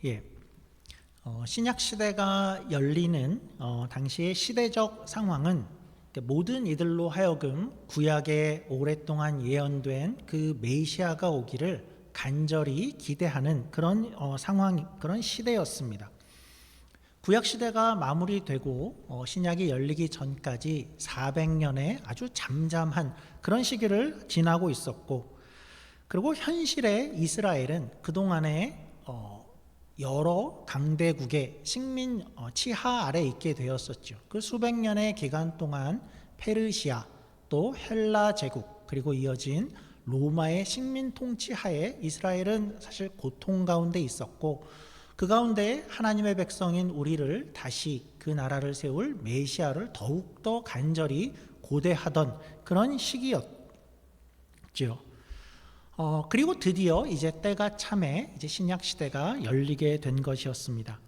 예, 신약 시대가 열리는 당시의 시대적 상황은 모든 이들로 하여금 구약에 오랫동안 예언된 그 메시아가 오기를 간절히 기대하는 그런 상황, 그런 시대였습니다. 구약 시대가 마무리되고 신약이 열리기 전까지 400년의 아주 잠잠한 그런 시기를 지나고 있었고, 그리고 현실의 이스라엘은 그동안에 여러 강대국의 식민 치하 아래 있게 되었었죠. 그 수백 년의 기간 동안 페르시아, 또 헬라 제국, 그리고 이어진 로마의 식민 통치 하에 이스라엘은 사실 고통 가운데 있었고, 그 가운데 하나님의 백성인 우리를 다시 그 나라를 세울 메시아를 더욱더 간절히 고대하던 그런 시기였죠. 그리고 드디어 이제 때가 참에 이제 신약 시대가 열리게 된 것이었습니다.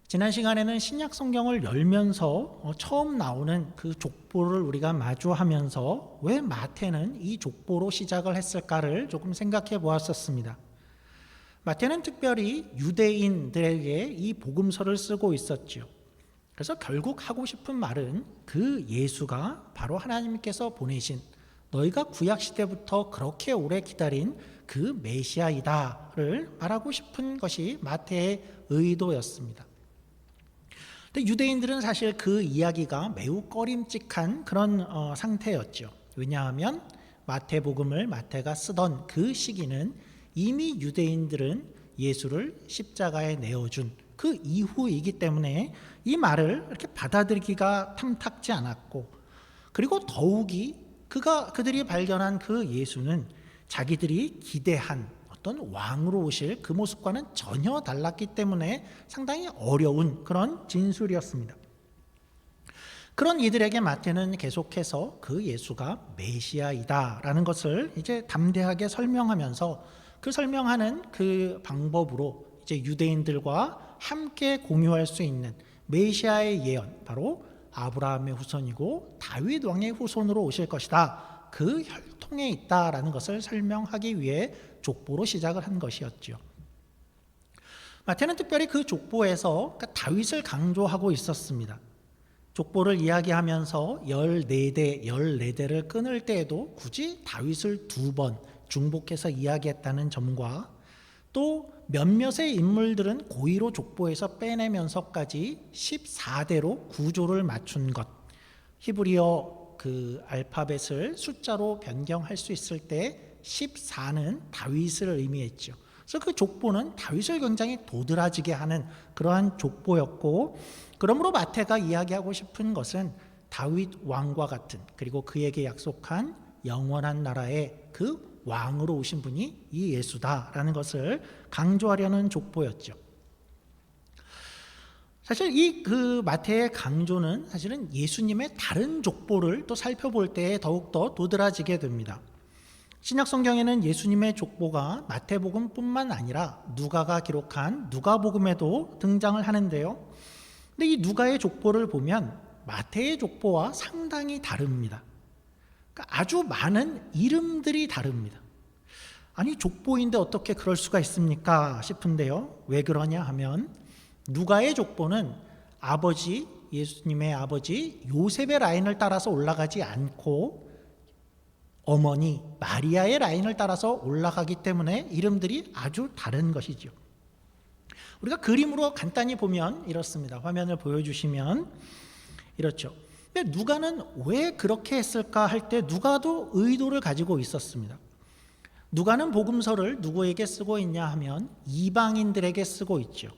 지난 시간에는 신약 성경을 열면서 처음 나오는 그 족보를 우리가 마주하면서 왜 마태는 이 족보로 시작을 했을까를 조금 생각해 보았었습니다. 마태는 특별히 유대인들에게 이 복음서를 쓰고 있었죠. 그래서 결국 하고 싶은 말은 그 예수가 바로 하나님께서 보내신, 너희가 구약시대부터 그렇게 오래 기다린 그 메시아이다를 말하고 싶은 것이 마태의 의도였습니다. 근데 유대인들은 사실 그 이야기가 매우 꺼림칙한 그런 상태였죠. 왜냐하면 마태복음을 마태가 쓰던 그 시기는 이미 유대인들은 예수를 십자가에 내어준 그 이후이기 때문에 이 말을 이렇게 받아들이기가 탐탁지 않았고, 그리고 더욱이 그들이 발견한 그 예수는 자기들이 기대한 어떤 왕으로 오실 그 모습과는 전혀 달랐기 때문에 상당히 어려운 그런 진술이었습니다. 그런 이들에게 마태는 계속해서 그 예수가 메시아이다라는 것을 이제 담대하게 설명하면서, 그 설명하는 그 방법으로 이제 유대인들과 함께 공유할 수 있는 메시아의 예언, 바로 아브라함의 후손이고 다윗 왕의 후손으로 오실 것이다, 그 혈통에 있다라는 것을 설명하기 위해 족보로 시작을 한 것이었죠. 마태는 특별히 그 족보에서 다윗을 강조하고 있었습니다. 족보를 이야기하면서 14대를 끊을 때에도 굳이 다윗을 2번 중복해서 이야기했다는 점과, 또 몇몇의 인물들은 고의로 족보에서 빼내면서까지 14대로 구조를 맞춘 것, 히브리어 그 알파벳을 숫자로 변경할 수 있을 때 14는 다윗을 의미했죠. 그래서 그 족보는 다윗을 굉장히 도드라지게 하는 그러한 족보였고, 그러므로 마태가 이야기하고 싶은 것은 다윗 왕과 같은, 그리고 그에게 약속한 영원한 나라의 그 왕으로 오신 분이 이 예수다라는 것을 강조하려는 족보였죠. 사실 이 그 마태의 강조는 사실은 예수님의 다른 족보를 또 살펴볼 때 더욱더 도드라지게 됩니다. 신약 성경에는 예수님의 족보가 마태복음뿐만 아니라 누가가 기록한 누가복음에도 등장을 하는데요. 근데 이 누가의 족보를 보면 마태의 족보와 상당히 다릅니다. 그러니까 아주 많은 이름들이 다릅니다. 아니, 족보인데 어떻게 그럴 수가 있습니까 싶은데요. 왜 그러냐 하면 누가의 족보는 예수님의 아버지 요셉의 라인을 따라서 올라가지 않고 어머니 마리아의 라인을 따라서 올라가기 때문에 이름들이 아주 다른 것이죠. 우리가 그림으로 간단히 보면 이렇습니다. 화면을 보여주시면 이렇죠. 근데 누가는 왜 그렇게 했을까 할 때 누가도 의도를 가지고 있었습니다. 누가는 복음서를 누구에게 쓰고 있냐 하면 이방인들에게 쓰고 있죠.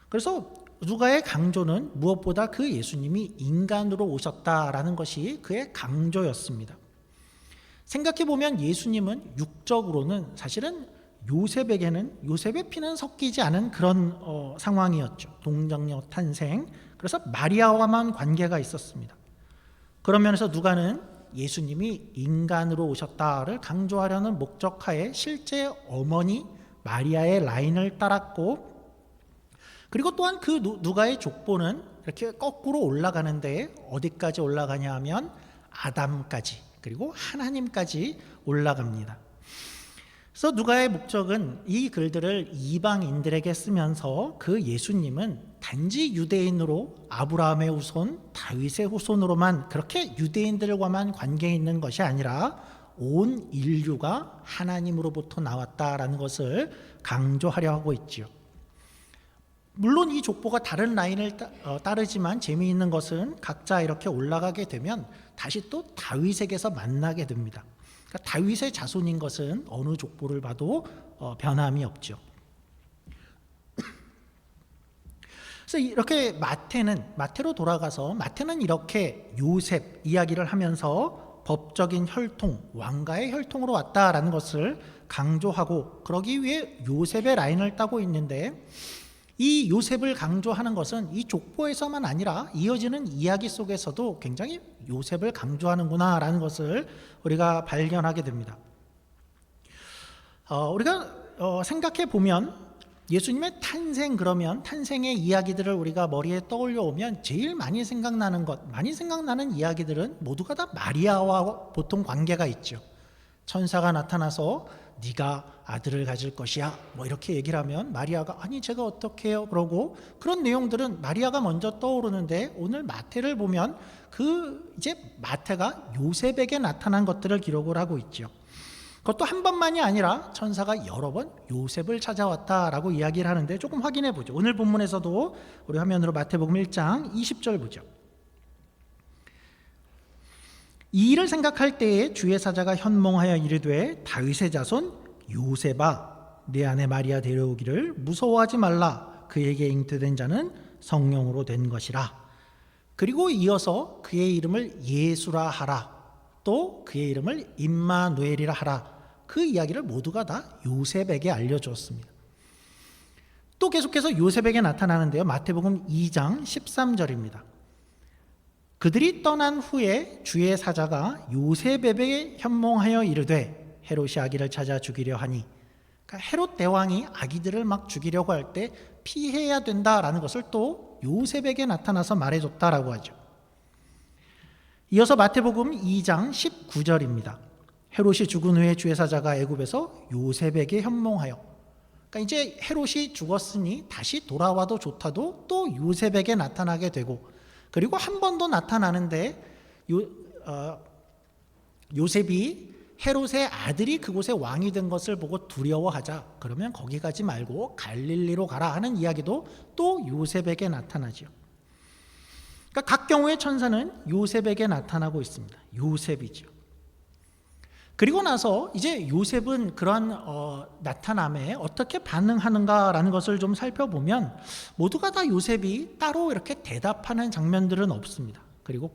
그래서 누가의 강조는 무엇보다 그 예수님이 인간으로 오셨다라는 것이 그의 강조였습니다. 생각해보면 예수님은 육적으로는 사실은 요셉의 피는 섞이지 않은 그런 상황이었죠. 동정녀 탄생, 그래서 마리아와만 관계가 있었습니다. 그런 면에서 누가는 예수님이 인간으로 오셨다를 강조하려는 목적하에 실제 어머니 마리아의 라인을 따랐고, 그리고 또한 그 누가의 족보는 이렇게 거꾸로 올라가는데 어디까지 올라가냐 하면 아담까지, 그리고 하나님까지 올라갑니다. 그래서 누가의 목적은 이 글들을 이방인들에게 쓰면서 그 예수님은 단지 유대인으로 아브라함의 후손, 다윗의 후손으로만 그렇게 유대인들과만 관계 있는 것이 아니라 온 인류가 하나님으로부터 나왔다라는 것을 강조하려 하고 있지요. 물론 이 족보가 다른 라인을 따르지만 재미있는 것은 각자 이렇게 올라가게 되면 다시 또 다윗에게서 만나게 됩니다. 그러니까 다윗의 자손인 것은 어느 족보를 봐도 변함이 없죠. 그래서 이렇게 마태로 돌아가서 마태는 이렇게 요셉 이야기를 하면서 법적인 혈통, 왕가의 혈통으로 왔다라는 것을 강조하고 그러기 위해 요셉의 라인을 따고 있는데 이 요셉을 강조하는 것은 이 족보에서만 아니라 이어지는 이야기 속에서도 굉장히 요셉을 강조하는구나라는 것을 우리가 발견하게 됩니다. 우리가 생각해 보면 예수님의 탄생 그러면 탄생의 이야기들을 우리가 머리에 떠올려 오면 제일 많이 생각나는 이야기들은 모두가 다 마리아와 보통 관계가 있죠. 천사가 나타나서 네가 아들을 가질 것이야 뭐 이렇게 얘기를 하면 마리아가 아니 제가 어떻게 해요 그러고 그런 내용들은 마리아가 먼저 떠오르는데 오늘 마태를 보면 이제 마태가 요셉에게 나타난 것들을 기록을 하고 있죠. 그것도 한 번만이 아니라 천사가 여러 번 요셉을 찾아왔다라고 이야기를 하는데 조금 확인해 보죠. 오늘 본문에서도 우리 화면으로 마태복음 1장 20절 보죠. 이 일을 생각할 때에 주의 사자가 현몽하여 이르되 다윗의 자손 요셉아 내 아내 마리아 데려오기를 무서워하지 말라 그에게 잉태된 자는 성령으로 된 것이라. 그리고 이어서 그의 이름을 예수라 하라 또 그의 이름을 임마누엘이라 하라. 그 이야기를 모두가 다 요셉에게 알려주었습니다. 또 계속해서 요셉에게 나타나는데요. 마태복음 2장 13절입니다. 그들이 떠난 후에 주의 사자가 요셉에게 현몽하여 이르되 헤롯이 아기를 찾아 죽이려 하니, 그러니까 헤롯 대왕이 아기들을 막 죽이려고 할 때 피해야 된다라는 것을 또 요셉에게 나타나서 말해줬다라고 하죠. 이어서 마태복음 2장 19절입니다. 헤롯이 죽은 후에 주의 사자가 애굽에서 요셉에게 현몽하여, 그러니까 이제 헤롯이 죽었으니 다시 돌아와도 좋다도 또 요셉에게 나타나게 되고, 그리고 한 번 더 나타나는데 요셉이 헤롯의 아들이 그곳에 왕이 된 것을 보고 두려워하자. 그러면 거기 가지 말고 갈릴리로 가라 하는 이야기도 또 요셉에게 나타나죠. 그러니까 각 경우의 천사는 요셉에게 나타나고 있습니다. 요셉이죠. 그리고 나서 이제 요셉은 그러한 나타남에 어떻게 반응하는가라는 것을 좀 살펴보면 모두가 다 요셉이 따로 이렇게 대답하는 장면들은 없습니다. 그리고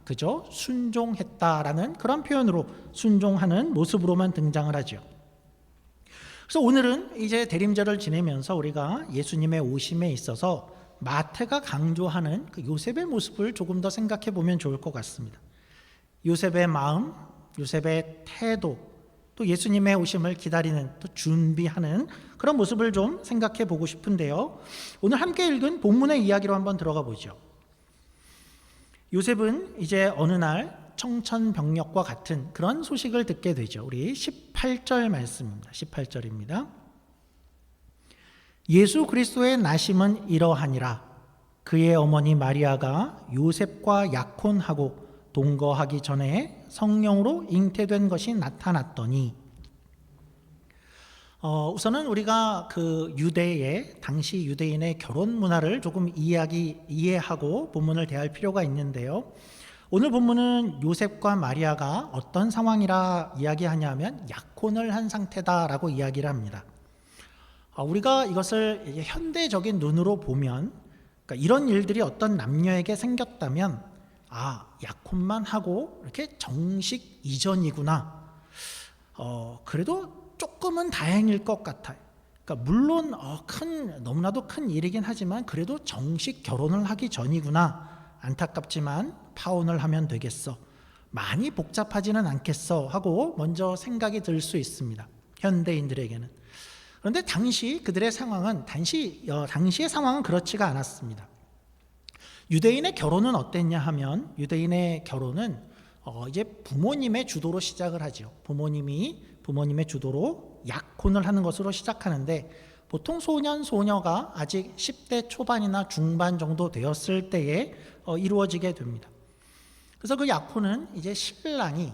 그저 순종했다라는 그런 표현으로 순종하는 모습으로만 등장을 하죠. 그래서 오늘은 이제 대림절을 지내면서 우리가 예수님의 오심에 있어서 마태가 강조하는 그 요셉의 모습을 조금 더 생각해 보면 좋을 것 같습니다. 요셉의 마음, 요셉의 태도, 또 예수님의 오심을 기다리는, 또 준비하는 그런 모습을 좀 생각해 보고 싶은데요. 오늘 함께 읽은 본문의 이야기로 한번 들어가 보죠. 요셉은 이제 어느 날 청천벽력과 같은 그런 소식을 듣게 되죠. 우리 18절 말씀입니다. 18절입니다. 예수 그리스도의 나심은 이러하니라. 그의 어머니 마리아가 요셉과 약혼하고 동거하기 전에 성령으로 잉태된 것이 나타났더니, 우선은 우리가 그 당시 유대인의 결혼 문화를 조금 이해하고 본문을 대할 필요가 있는데요. 오늘 본문은 요셉과 마리아가 어떤 상황이라 이야기하냐면 약혼을 한 상태다라고 이야기를 합니다. 우리가 이것을 현대적인 눈으로 보면, 그러니까 이런 일들이 어떤 남녀에게 생겼다면 약혼만 하고 이렇게 정식 이전이구나. 그래도 조금은 다행일 것 같아요. 그러니까 물론 너무나도 큰 일이긴 하지만 그래도 정식 결혼을 하기 전이구나. 안타깝지만 파혼을 하면 되겠어. 많이 복잡하지는 않겠어 하고 먼저 생각이 들 수 있습니다. 현대인들에게는. 그런데 그들의 상황은 당시의 상황은 그렇지가 않았습니다. 유대인의 결혼은 어땠냐 하면, 유대인의 결혼은 이제 부모님의 주도로 시작을 하죠. 부모님의 주도로 약혼을 하는 것으로 시작하는데, 보통 소년, 소녀가 아직 10대 초반이나 중반 정도 되었을 때에 이루어지게 됩니다. 그래서 그 약혼은 이제 신랑이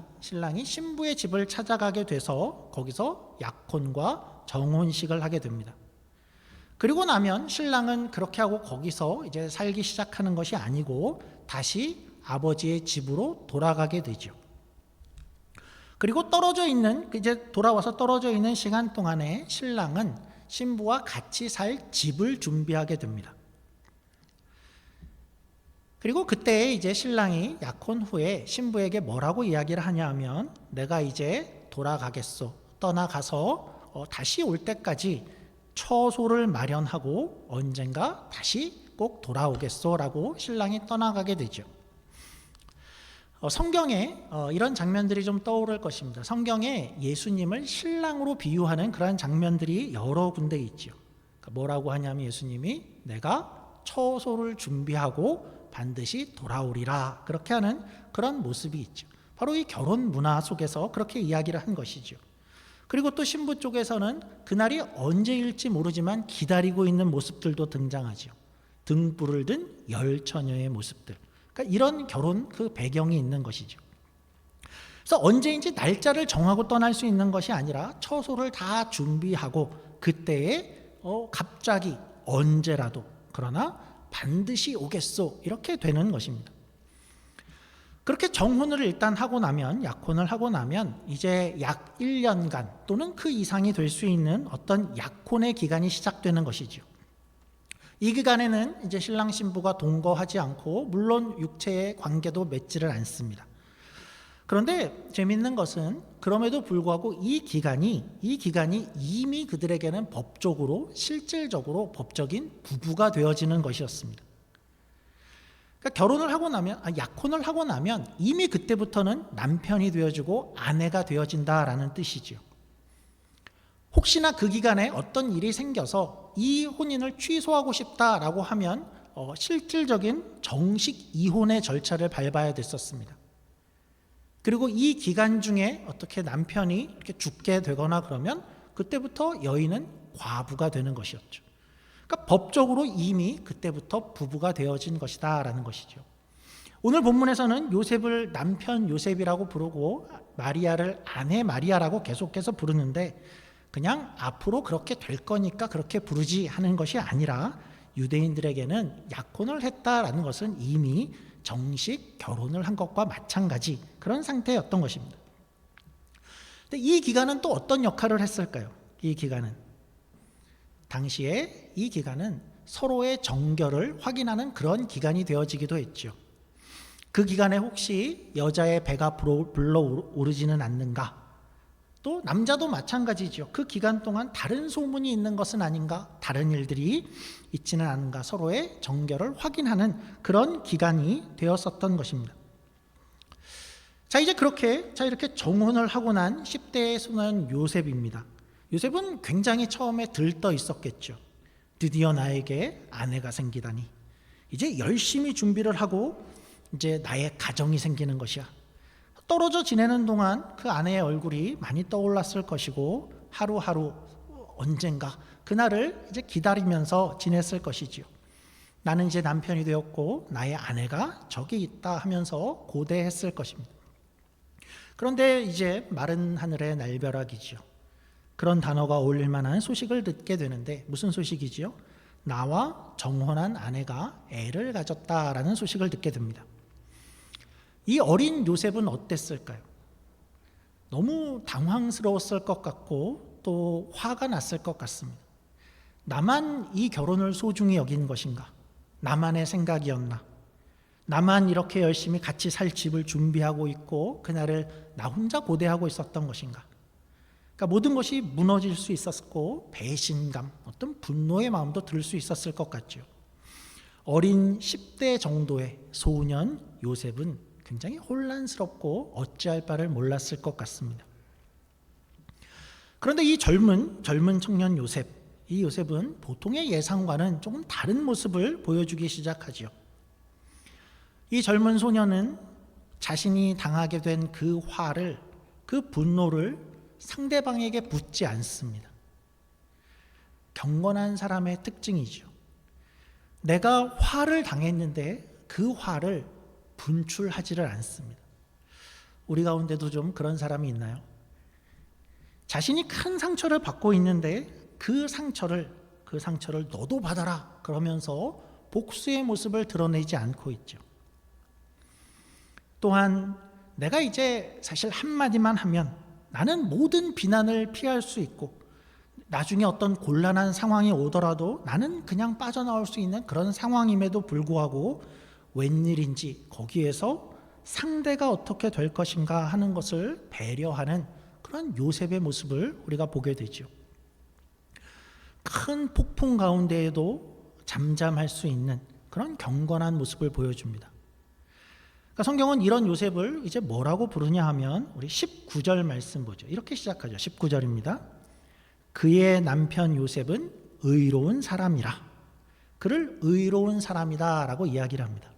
신부의 집을 찾아가게 돼서 거기서 약혼과 정혼식을 하게 됩니다. 그리고 나면 신랑은 그렇게 하고 거기서 이제 살기 시작하는 것이 아니고 다시 아버지의 집으로 돌아가게 되죠. 그리고 돌아와서 떨어져 있는 시간 동안에 신랑은 신부와 같이 살 집을 준비하게 됩니다. 그리고 그때 이제 신랑이 약혼 후에 신부에게 뭐라고 이야기를 하냐 하면, 내가 이제 돌아가겠소. 떠나가서 다시 올 때까지 처소를 마련하고 언젠가 다시 꼭 돌아오겠소라고 신랑이 떠나가게 되죠. 성경에 이런 장면들이 좀 떠오를 것입니다. 성경에 예수님을 신랑으로 비유하는 그러한 장면들이 여러 군데 있죠. 그러니까 뭐라고 하냐면 예수님이 내가 처소를 준비하고 반드시 돌아오리라, 그렇게 하는 그런 모습이 있죠. 바로 이 결혼 문화 속에서 그렇게 이야기를 한 것이죠. 그리고 또 신부 쪽에서는 그날이 언제일지 모르지만 기다리고 있는 모습들도 등장하죠. 등불을 든 열처녀의 모습들. 그러니까 이런 결혼 그 배경이 있는 것이죠. 그래서 언제인지 날짜를 정하고 떠날 수 있는 것이 아니라 처소를 다 준비하고 그때에 갑자기 언제라도, 그러나 반드시 오겠소, 이렇게 되는 것입니다. 그렇게 정혼을 일단 하고 나면, 약혼을 하고 나면 이제 약 1년간 또는 그 이상이 될 수 있는 어떤 약혼의 기간이 시작되는 것이죠. 이 기간에는 이제 신랑 신부가 동거하지 않고 물론 육체의 관계도 맺지를 않습니다. 그런데 재밌는 것은 그럼에도 불구하고 이 기간이 이미 그들에게는 법적으로, 실질적으로 법적인 부부가 되어지는 것이었습니다. 그러니까 결혼을 하고 나면, 약혼을 하고 나면 이미 그때부터는 남편이 되어지고 아내가 되어진다라는 뜻이죠. 혹시나 그 기간에 어떤 일이 생겨서 이 혼인을 취소하고 싶다라고 하면 실질적인 정식 이혼의 절차를 밟아야 됐었습니다. 그리고 이 기간 중에 어떻게 남편이 이렇게 죽게 되거나 그러면 그때부터 여인은 과부가 되는 것이었죠. 그러니까 법적으로 이미 그때부터 부부가 되어진 것이다라는 것이죠. 오늘 본문에서는 요셉을 남편 요셉이라고 부르고 마리아를 아내 마리아라고 계속해서 부르는데, 그냥 앞으로 그렇게 될 거니까 그렇게 부르지 하는 것이 아니라 유대인들에게는 약혼을 했다라는 것은 이미 정식 결혼을 한 것과 마찬가지 그런 상태였던 것입니다. 근데 이 기간은 또 어떤 역할을 했을까요? 당시에 이 기간은 서로의 정결을 확인하는 그런 기간이 되어지기도 했죠. 그 기간에 혹시 여자의 배가 불러오르지는 않는가? 또 남자도 마찬가지죠. 그 기간 동안 다른 소문이 있는 것은 아닌가? 다른 일들이 있지는 않은가? 서로의 정결을 확인하는 그런 기간이 되었었던 것입니다. 자, 이렇게 정혼을 하고 난 10대의 소년 요셉입니다. 요셉은 굉장히 처음에 들떠 있었겠죠. 드디어 나에게 아내가 생기다니. 이제 열심히 준비를 하고 이제 나의 가정이 생기는 것이야. 떨어져 지내는 동안 그 아내의 얼굴이 많이 떠올랐을 것이고 하루하루 언젠가 그날을 이제 기다리면서 지냈을 것이지요. 나는 이제 남편이 되었고 나의 아내가 저기 있다 하면서 고대했을 것입니다. 그런데 이제 마른 하늘의 날벼락이지요. 그런 단어가 어울릴 만한 소식을 듣게 되는데, 무슨 소식이지요? 나와 정혼한 아내가 애를 가졌다라는 소식을 듣게 됩니다. 이 어린 요셉은 어땠을까요? 너무 당황스러웠을 것 같고 또 화가 났을 것 같습니다. 나만 이 결혼을 소중히 여긴 것인가? 나만의 생각이었나? 나만 이렇게 열심히 같이 살 집을 준비하고 있고 그날을 나 혼자 고대하고 있었던 것인가? 그러니까 모든 것이 무너질 수 있었고 배신감, 어떤 분노의 마음도 들 수 있었을 것 같죠. 어린 10대 정도의 소년 요셉은 굉장히 혼란스럽고 어찌할 바를 몰랐을 것 같습니다. 그런데 이 젊은 청년 요셉, 이 요셉은 보통의 예상과는 조금 다른 모습을 보여주기 시작하죠. 이 젊은 소년은 자신이 당하게 된 그 화를, 그 분노를 상대방에게 묻지 않습니다. 경건한 사람의 특징이죠. 내가 화를 당했는데 그 화를 분출하지를 않습니다. 우리 가운데도 좀 그런 사람이 있나요? 자신이 큰 상처를 받고 있는데 그 상처를 너도 받아라 그러면서 복수의 모습을 드러내지 않고 있죠. 또한 내가 이제 사실 한마디만 하면 나는 모든 비난을 피할 수 있고 나중에 어떤 곤란한 상황이 오더라도 나는 그냥 빠져나올 수 있는 그런 상황임에도 불구하고 웬일인지 거기에서 상대가 어떻게 될 것인가 하는 것을 배려하는 그런 요셉의 모습을 우리가 보게 되죠. 큰 폭풍 가운데에도 잠잠할 수 있는 그런 경건한 모습을 보여줍니다. 그러니까 성경은 이런 요셉을 이제 뭐라고 부르냐 하면 우리 19절 말씀 보죠. 이렇게 시작하죠. 19절입니다. 그의 남편 요셉은 의로운 사람이라. 그를 의로운 사람이다 라고 이야기를 합니다.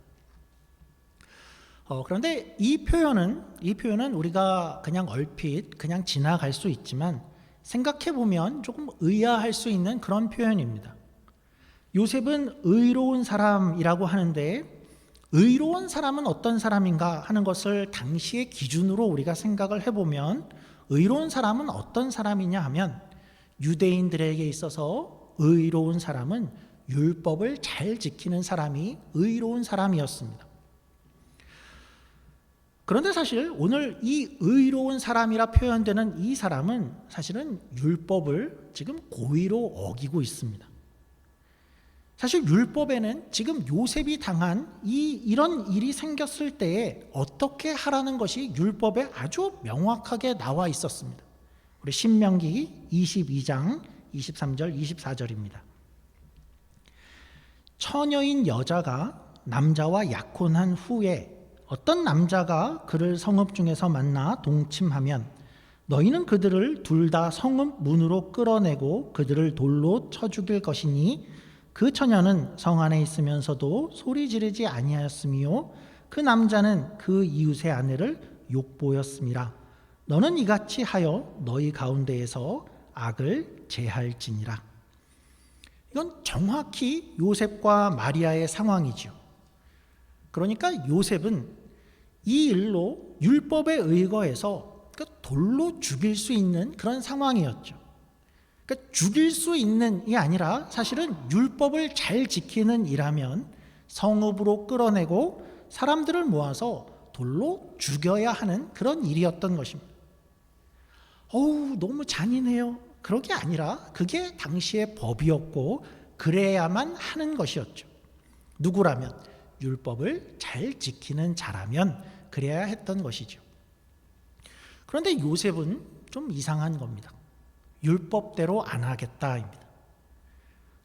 그런데 이 표현은 우리가 그냥 얼핏 그냥 지나갈 수 있지만 생각해 보면 조금 의아할 수 있는 그런 표현입니다. 요셉은 의로운 사람이라고 하는데 의로운 사람은 어떤 사람인가 하는 것을 당시의 기준으로 우리가 생각을 해보면 의로운 사람은 어떤 사람이냐 하면 유대인들에게 있어서 의로운 사람은 율법을 잘 지키는 사람이 의로운 사람이었습니다. 그런데 사실 오늘 이 의로운 사람이라 표현되는 이 사람은 사실은 율법을 지금 고의로 어기고 있습니다. 사실 율법에는 지금 요셉이 당한 이런 일이 생겼을 때에 어떻게 하라는 것이 율법에 아주 명확하게 나와 있었습니다. 우리 신명기 22장 23절 24절입니다. 처녀인 여자가 남자와 약혼한 후에 어떤 남자가 그를 성읍 중에서 만나 동침하면 너희는 그들을 둘 다 성읍 문으로 끌어내고 그들을 돌로 쳐 죽일 것이니 그 처녀는 성 안에 있으면서도 소리 지르지 아니하였으며 그 남자는 그 이웃의 아내를 욕보였음이라. 너는 이같이 하여 너희 가운데에서 악을 제할지니라. 이건 정확히 요셉과 마리아의 상황이죠. 그러니까 요셉은 이 일로 율법에 의거해서 돌로 죽일 수 있는 그런 상황이었죠. 그러니까 죽일 수 있는 이 아니라 사실은 율법을 잘 지키는 일하면 성읍으로 끌어내고 사람들을 모아서 돌로 죽여야 하는 그런 일이었던 것입니다. 너무 잔인해요. 그런 게 아니라 그게 당시의 법이었고 그래야만 하는 것이었죠. 누구라면 율법을 잘 지키는 자라면 그래야 했던 것이죠. 그런데 요셉은 좀 이상한 겁니다. 율법대로 안 하겠다입니다.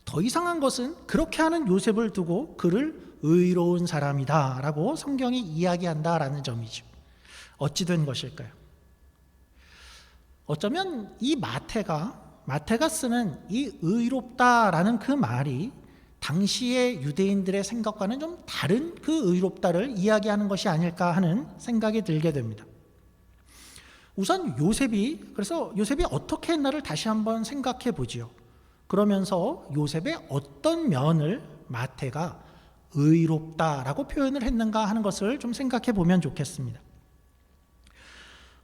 더 이상한 것은 그렇게 하는 요셉을 두고 그를 의로운 사람이다 라고 성경이 이야기한다라는 점이죠. 어찌 된 것일까요? 어쩌면 이 마태가 쓰는 이 의롭다라는 그 말이 당시의 유대인들의 생각과는 좀 다른 그 의롭다를 이야기하는 것이 아닐까 하는 생각이 들게 됩니다. 우선 요셉이 어떻게 했나를 다시 한번 생각해 보지요. 그러면서 요셉의 어떤 면을 마태가 의롭다라고 표현을 했는가 하는 것을 좀 생각해 보면 좋겠습니다.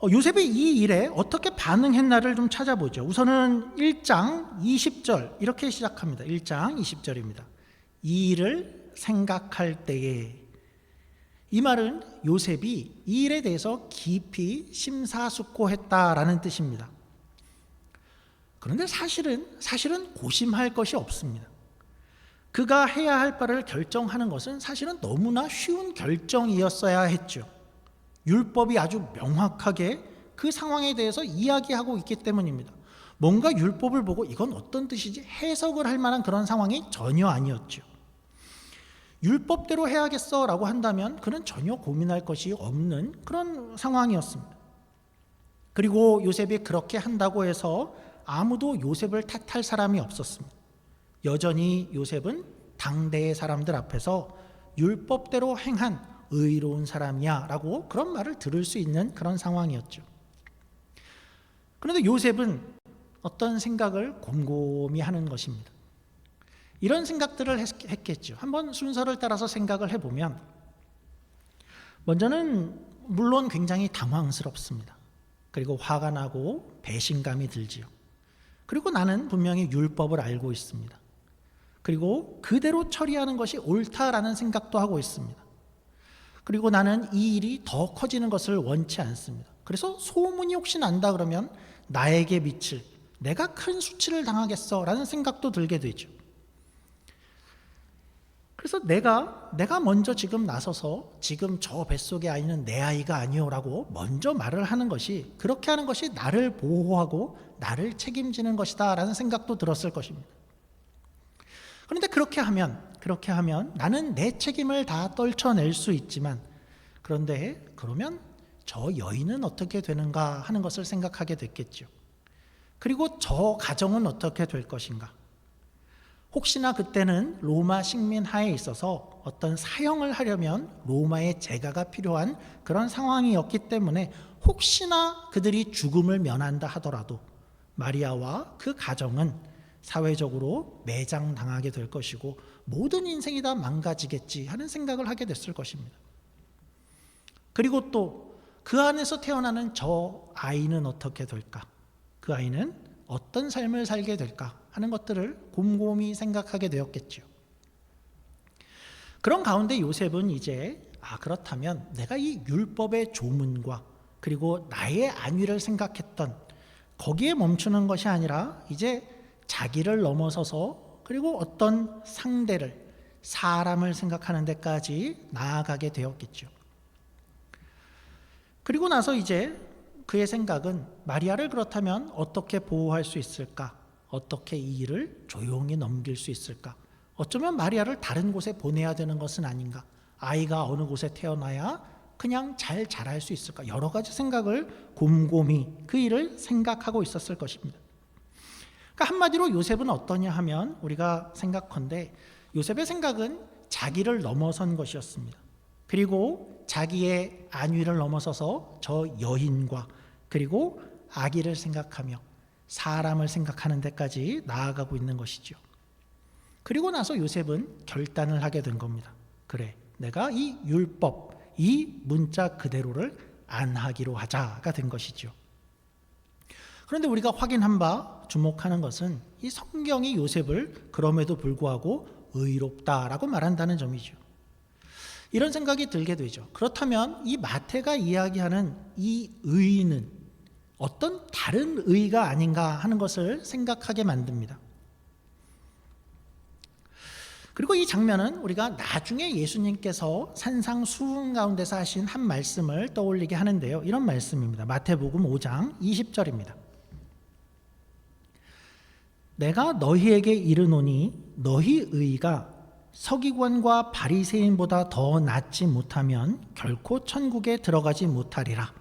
요셉이 이 일에 어떻게 반응했나를 좀 찾아보죠. 우선은 1장 20절 이렇게 시작합니다. 1장 20절입니다. 이 일을 생각할 때에, 이 말은 요셉이 이 일에 대해서 깊이 심사숙고했다라는 뜻입니다. 그런데 사실은 고심할 것이 없습니다. 그가 해야 할 바를 결정하는 것은 사실은 너무나 쉬운 결정이었어야 했죠. 율법이 아주 명확하게 그 상황에 대해서 이야기하고 있기 때문입니다. 뭔가 율법을 보고 이건 어떤 뜻이지 해석을 할 만한 그런 상황이 전혀 아니었죠. 율법대로 해야겠어 라고 한다면 그는 전혀 고민할 것이 없는 그런 상황이었습니다. 그리고 요셉이 그렇게 한다고 해서 아무도 요셉을 탓할 사람이 없었습니다. 여전히 요셉은 당대의 사람들 앞에서 율법대로 행한 의로운 사람이야 라고 그런 말을 들을 수 있는 그런 상황이었죠. 그런데 요셉은 어떤 생각을 곰곰이 하는 것입니다. 이런 생각들을 했겠죠. 한번 순서를 따라서 생각을 해보면 먼저는 물론 굉장히 당황스럽습니다. 그리고 화가 나고 배신감이 들지요. 그리고 나는 분명히 율법을 알고 있습니다. 그리고 그대로 처리하는 것이 옳다라는 생각도 하고 있습니다. 그리고 나는 이 일이 더 커지는 것을 원치 않습니다. 그래서 소문이 혹시 난다 그러면 나에게 미칠, 내가 큰 수치를 당하겠어 라는 생각도 들게 되죠. 그래서 내가 먼저 지금 나서서 지금 저 뱃속의 아이는 내 아이가 아니오 라고 먼저 말을 하는 것이, 그렇게 하는 것이 나를 보호하고 나를 책임지는 것이다 라는 생각도 들었을 것입니다. 그런데 그렇게 하면 나는 내 책임을 다 떨쳐낼 수 있지만, 그런데 그러면 저 여인은 어떻게 되는가 하는 것을 생각하게 됐겠죠. 그리고 저 가정은 어떻게 될 것인가. 혹시나 그때는 로마 식민 하에 있어서 어떤 사형을 하려면 로마의 재가가 필요한 그런 상황이었기 때문에 혹시나 그들이 죽음을 면한다 하더라도 마리아와 그 가정은 사회적으로 매장당하게 될 것이고 모든 인생이 다 망가지겠지 하는 생각을 하게 됐을 것입니다. 그리고 또 그 안에서 태어나는 저 아이는 어떻게 될까? 그 아이는 어떤 삶을 살게 될까 하는 것들을 곰곰이 생각하게 되었겠죠. 그런 가운데 요셉은 이제 그렇다면 내가 이 율법의 조문과 그리고 나의 안위를 생각했던 거기에 멈추는 것이 아니라 이제 자기를 넘어서서 그리고 어떤 상대를, 사람을 생각하는 데까지 나아가게 되었겠죠. 그리고 나서 이제 그의 생각은 마리아를 그렇다면 어떻게 보호할 수 있을까? 어떻게 이 일을 조용히 넘길 수 있을까? 어쩌면 마리아를 다른 곳에 보내야 되는 것은 아닌가? 아이가 어느 곳에 태어나야 그냥 잘 자랄 수 있을까? 여러 가지 생각을 곰곰이 그 일을 생각하고 있었을 것입니다. 그러니까 한마디로 요셉은 어떠냐 하면 우리가 생각컨대 요셉의 생각은 자기를 넘어선 것이었습니다. 그리고 자기의 안위를 넘어서서 저 여인과 그리고 아기를 생각하며 사람을 생각하는 데까지 나아가고 있는 것이죠. 그리고 나서 요셉은 결단을 하게 된 겁니다. 그래, 내가 이 율법, 이 문자 그대로를 안 하기로 하자가 된 것이죠. 그런데 우리가 확인한 바 주목하는 것은 이 성경이 요셉을 그럼에도 불구하고 의롭다라고 말한다는 점이죠. 이런 생각이 들게 되죠. 그렇다면 이 마태가 이야기하는 이 의는 어떤 다른 의가 아닌가 하는 것을 생각하게 만듭니다. 그리고 이 장면은 우리가 나중에 예수님께서 산상수훈 가운데서 하신 한 말씀을 떠올리게 하는데요. 이런 말씀입니다. 마태복음 5장 20절입니다. 내가 너희에게 이르노니 너희 의가 서기관과 바리새인보다 더 낫지 못하면 결코 천국에 들어가지 못하리라.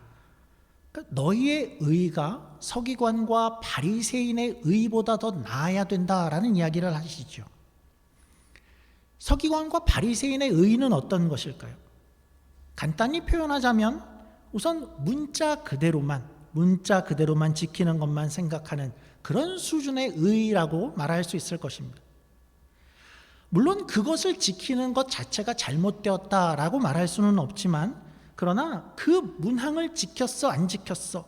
그러니까 너희의 의가 서기관과 바리새인의 의보다 더 나아야 된다라는 이야기를 하시죠. 서기관과 바리새인의 의는 어떤 것일까요? 간단히 표현하자면 우선 문자 그대로만 지키는 것만 생각하는 그런 수준의 의라고 말할 수 있을 것입니다. 물론 그것을 지키는 것 자체가 잘못되었다라고 말할 수는 없지만, 그러나 그 문항을 지켰어 안 지켰어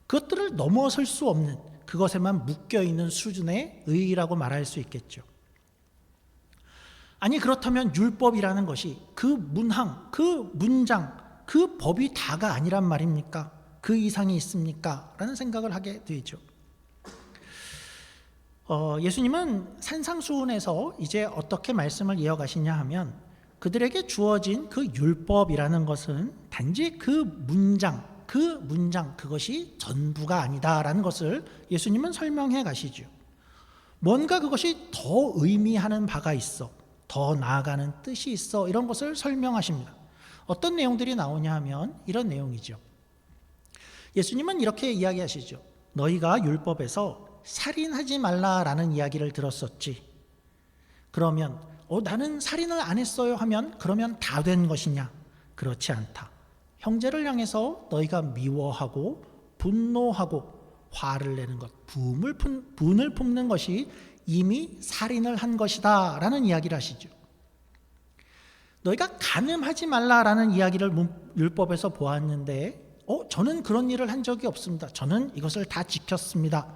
그것들을 넘어설 수 없는, 그것에만 묶여있는 수준의 의라고 말할 수 있겠죠. 아니 그렇다면 율법이라는 것이 그 문항, 그 문장, 그 법이 다가 아니란 말입니까? 그 이상이 있습니까? 라는 생각을 하게 되죠. 예수님은 산상수훈에서 이제 어떻게 말씀을 이어가시냐 하면 그들에게 주어진 그 율법이라는 것은 단지 그 문장 그것이 전부가 아니다라는 것을 예수님은 설명해 가시죠. 뭔가 그것이 더 의미하는 바가 있어, 더 나아가는 뜻이 있어, 이런 것을 설명하십니다. 어떤 내용들이 나오냐 하면 이런 내용이죠. 예수님은 이렇게 이야기하시죠. 너희가 율법에서 살인하지 말라라는 이야기를 들었었지. 그러면 나는 살인을 안 했어요 하면 그러면 다 된 것이냐? 그렇지 않다. 형제를 향해서 너희가 미워하고 분노하고 화를 내는 것, 분을 품는 것이 이미 살인을 한 것이다 라는 이야기를 하시죠. 너희가 간음하지 말라라는 이야기를 율법에서 보았는데 저는 그런 일을 한 적이 없습니다. 저는 이것을 다 지켰습니다.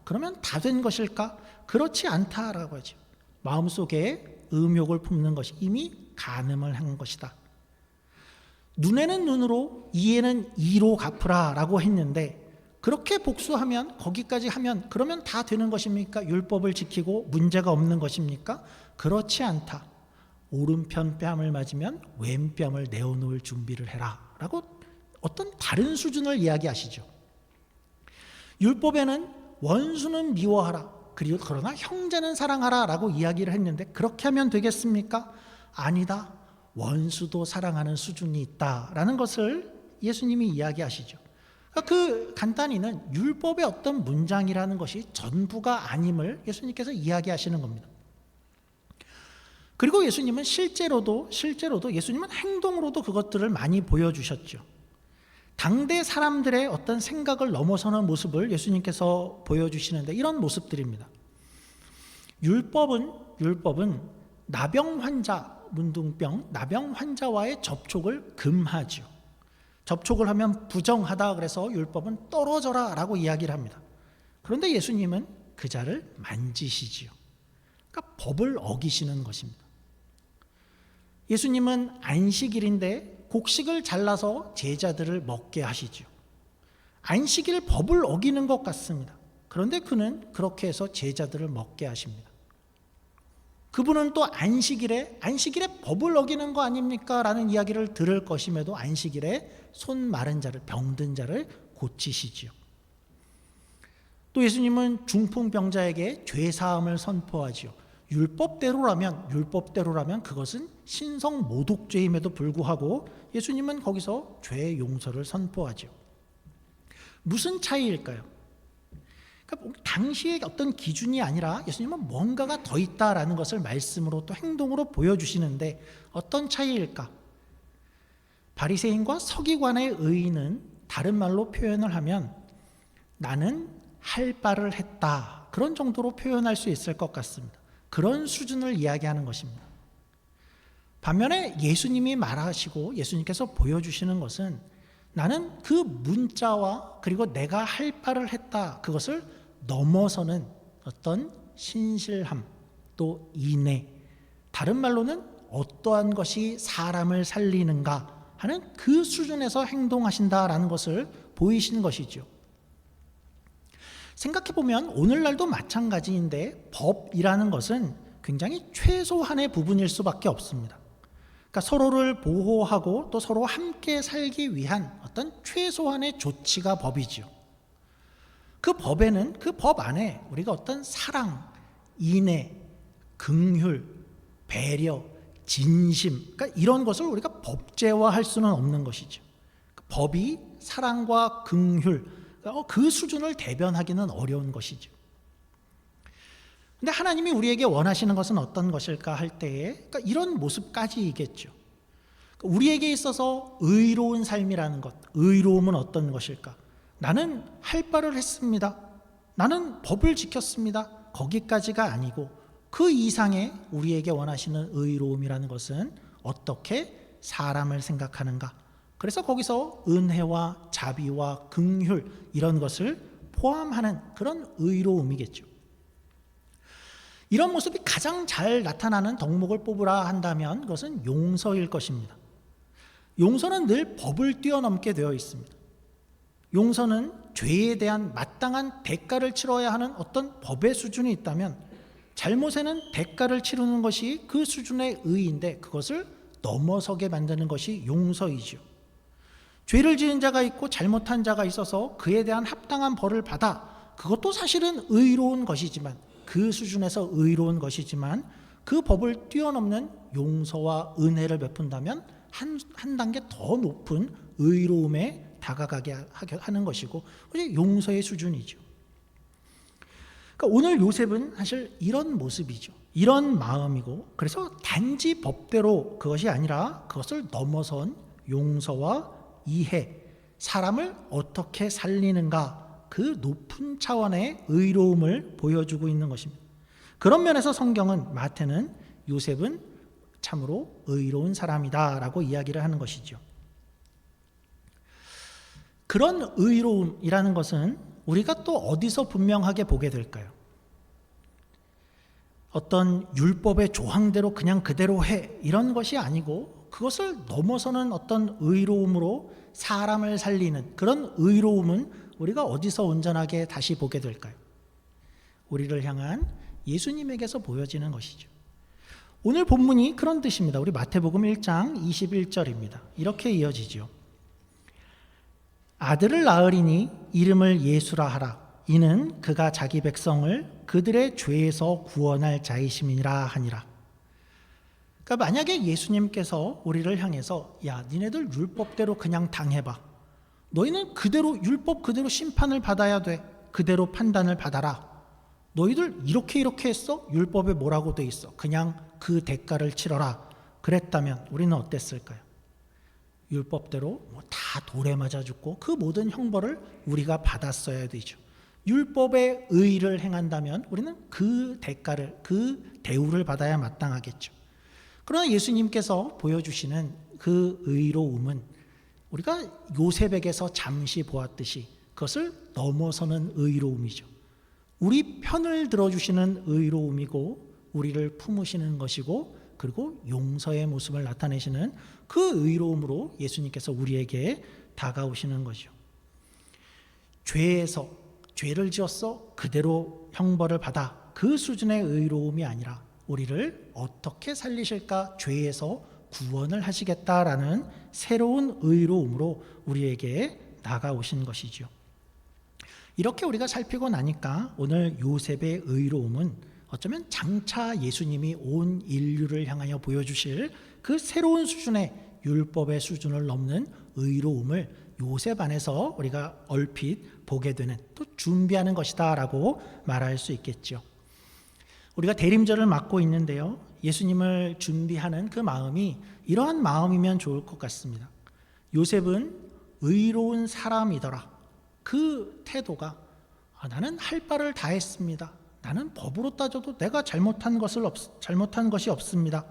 그러면 다 된 것일까? 그렇지 않다라고 하죠. 마음속에 음욕을 품는 것이 이미 간음을 한 것이다. 눈에는 눈으로, 이에는 이로 갚으라 라고 했는데, 그렇게 복수하면, 거기까지 하면 그러면 다 되는 것입니까? 율법을 지키고 문제가 없는 것입니까? 그렇지 않다. 오른편 뺨을 맞으면 왼뺨을 내어놓을 준비를 해라 라고 어떤 다른 수준을 이야기하시죠. 율법에는 원수는 미워하라, 그리고 그러나 형제는 사랑하라 라고 이야기를 했는데, 그렇게 하면 되겠습니까? 아니다. 원수도 사랑하는 수준이 있다라는 것을 예수님이 이야기하시죠. 그 간단히는 율법의 어떤 문장이라는 것이 전부가 아님을 예수님께서 이야기하시는 겁니다. 그리고 예수님은 실제로도 예수님은 행동으로도 그것들을 많이 보여주셨죠. 당대 사람들의 어떤 생각을 넘어서는 모습을 예수님께서 보여주시는데, 이런 모습들입니다. 율법은 나병 환자, 문둥병, 나병 환자와의 접촉을 금하죠. 접촉을 하면 부정하다, 그래서 율법은 떨어져라 라고 이야기를 합니다. 그런데 예수님은 그 자를 만지시지요. 그러니까 법을 어기시는 것입니다. 예수님은 안식일인데 곡식을 잘라서 제자들을 먹게 하시죠. 안식일 법을 어기는 것 같습니다. 그런데 그는 그렇게 해서 제자들을 먹게 하십니다. 그분은 또 안식일에 법을 어기는 거 아닙니까? 라는 이야기를 들을 것임에도 안식일에 손 마른 자를, 병든 자를 고치시지요. 또 예수님은 중풍병자에게 죄사함을 선포하지요. 율법대로라면 그것은 신성 모독죄임에도 불구하고 예수님은 거기서 죄 용서를 선포하죠. 무슨 차이일까요? 그러니까 당시의 어떤 기준이 아니라 예수님은 뭔가가 더 있다라는 것을 말씀으로 또 행동으로 보여주시는데, 어떤 차이일까? 바리새인과 서기관의 의의는 다른 말로 표현을 하면 나는 할 바를 했다, 그런 정도로 표현할 수 있을 것 같습니다. 그런 수준을 이야기하는 것입니다. 반면에 예수님이 말하시고 예수님께서 보여주시는 것은 나는 그 문자와 그리고 내가 할 바를 했다, 그것을 넘어서는 어떤 신실함, 또 인애, 다른 말로는 어떠한 것이 사람을 살리는가 하는 그 수준에서 행동하신다라는 것을 보이시는 것이죠. 생각해보면 오늘날도 마찬가지인데, 법이라는 것은 굉장히 최소한의 부분일 수밖에 없습니다. 그러니까 서로를 보호하고 또 서로 함께 살기 위한 어떤 최소한의 조치가 법이죠. 그 법에는, 그 법 안에 우리가 어떤 사랑, 인애, 긍휼, 배려, 진심, 그러니까 이런 것을 우리가 법제화할 수는 없는 것이죠. 법이 사랑과 긍휼, 그 수준을 대변하기는 어려운 것이죠. 근데 하나님이 우리에게 원하시는 것은 어떤 것일까 할 때에, 그러니까 이런 모습까지이겠죠. 우리에게 있어서 의로운 삶이라는 것, 의로움은 어떤 것일까? 나는 할 바를 했습니다. 나는 법을 지켰습니다. 거기까지가 아니고 그 이상의 우리에게 원하시는 의로움이라는 것은 어떻게 사람을 생각하는가? 그래서 거기서 은혜와 자비와 긍휼, 이런 것을 포함하는 그런 의로움이겠죠. 이런 모습이 가장 잘 나타나는 덕목을 뽑으라 한다면 그것은 용서일 것입니다. 용서는 늘 법을 뛰어넘게 되어 있습니다. 용서는 죄에 대한 마땅한 대가를 치러야 하는 어떤 법의 수준이 있다면, 잘못에는 대가를 치르는 것이 그 수준의 의인데 그것을 넘어서게 만드는 것이 용서이죠. 죄를 지은 자가 있고 잘못한 자가 있어서 그에 대한 합당한 벌을 받아, 그것도 사실은 의로운 것이지만, 그 수준에서 의로운 것이지만, 그 법을 뛰어넘는 용서와 은혜를 베푼다면 한 단계 더 높은 의로움에 다가가게 하는 것이고, 용서의 수준이죠. 그러니까 오늘 요셉은 사실 이런 모습이죠. 이런 마음이고, 그래서 단지 법대로 그것이 아니라 그것을 넘어선 용서와 이해, 사람을 어떻게 살리는가, 그 높은 차원의 의로움을 보여주고 있는 것입니다. 그런 면에서 성경은 마태는 요셉은 참으로 의로운 사람이다라고 이야기를 하는 것이죠. 그런 의로움이라는 것은 우리가 또 어디서 분명하게 보게 될까요? 어떤 율법의 조항대로 그냥 그대로 해 이런 것이 아니고 그것을 넘어서는 어떤 의로움으로 사람을 살리는 그런 의로움은 우리가 어디서 온전하게 다시 보게 될까요? 우리를 향한 예수님에게서 보여지는 것이죠. 오늘 본문이 그런 뜻입니다. 우리 마태복음 1장 21절입니다. 이렇게 이어지죠. 아들을 낳으리니 이름을 예수라 하라. 이는 그가 자기 백성을 그들의 죄에서 구원할 자이심이라 하니라. 그러니까 만약에 예수님께서 우리를 향해서 야 니네들 율법대로 그냥 당해봐. 너희는 그대로 율법 그대로 심판을 받아야 돼. 그대로 판단을 받아라. 너희들 이렇게 했어? 율법에 뭐라고 돼 있어? 그냥 그 대가를 치러라. 그랬다면 우리는 어땠을까요? 율법대로 다 돌에 맞아 죽고 그 모든 형벌을 우리가 받았어야 되죠. 율법의 의를 행한다면 우리는 그 대가를, 그 대우를 받아야 마땅하겠죠. 그러나 예수님께서 보여주시는 그 의로움은 우리가 요셉에게서 잠시 보았듯이 그것을 넘어서는 의로움이죠. 우리 편을 들어주시는 의로움이고 우리를 품으시는 것이고 그리고 용서의 모습을 나타내시는 그 의로움으로 예수님께서 우리에게 다가오시는 거죠. 죄를 지었어 그대로 형벌을 받아 그 수준의 의로움이 아니라 우리를 어떻게 살리실까 죄에서 구원을 하시겠다라는 새로운 의로움으로 우리에게 다가오신 것이죠. 이렇게 우리가 살피고 나니까 오늘 요셉의 의로움은 어쩌면 장차 예수님이 온 인류를 향하여 보여주실 그 새로운 수준의 율법의 수준을 넘는 의로움을 요셉 안에서 우리가 얼핏 보게 되는 또 준비하는 것이다 라고 말할 수 있겠죠. 우리가 대림절을 맞고 있는데요. 예수님을 준비하는 그 마음이 이러한 마음이면 좋을 것 같습니다. 요셉은 의로운 사람이더라. 그 태도가 나는 할 바를 다 했습니다. 나는 법으로 따져도 내가 잘못한 것이 없습니다.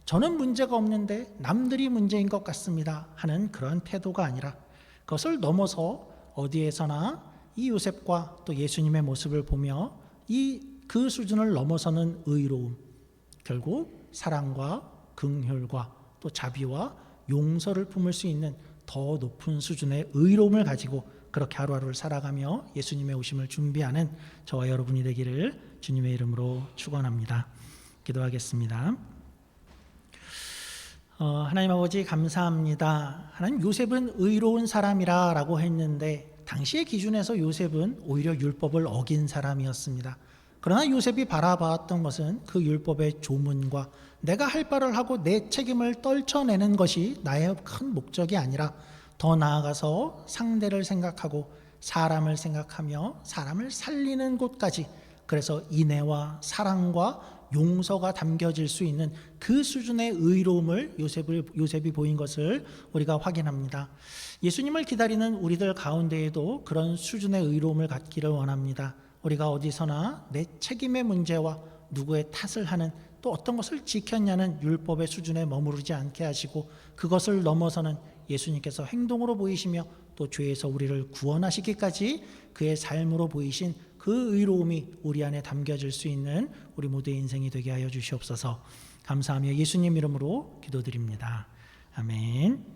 저는 문제가 없는데 남들이 문제인 것 같습니다. 하는 그런 태도가 아니라 그것을 넘어서 어디에서나 이 요셉과 또 예수님의 모습을 보며 그 수준을 넘어서는 의로움, 결국 사랑과 긍휼과 또 자비와 용서를 품을 수 있는 더 높은 수준의 의로움을 가지고 그렇게 하루하루를 살아가며 예수님의 오심을 준비하는 저와 여러분이 되기를 주님의 이름으로 축원합니다. 기도하겠습니다. 하나님 아버지 감사합니다. 하나님 요셉은 의로운 사람이라 라고 했는데 당시의 기준에서 요셉은 오히려 율법을 어긴 사람이었습니다. 그러나 요셉이 바라봤던 것은 그 율법의 조문과 내가 할 바를 하고 내 책임을 떨쳐내는 것이 나의 큰 목적이 아니라 더 나아가서 상대를 생각하고 사람을 생각하며 사람을 살리는 곳까지 그래서 인애와 사랑과 용서가 담겨질 수 있는 그 수준의 의로움을 요셉이 보인 것을 우리가 확인합니다. 예수님을 기다리는 우리들 가운데에도 그런 수준의 의로움을 갖기를 원합니다. 우리가 어디서나 내 책임의 문제와 누구의 탓을 하는 또 어떤 것을 지켰냐는 율법의 수준에 머무르지 않게 하시고 그것을 넘어서는 예수님께서 행동으로 보이시며 또 죄에서 우리를 구원하시기까지 그의 삶으로 보이신 그 의로움이 우리 안에 담겨질 수 있는 우리 모두의 인생이 되게 하여 주시옵소서. 감사하며 예수님 이름으로 기도드립니다. 아멘.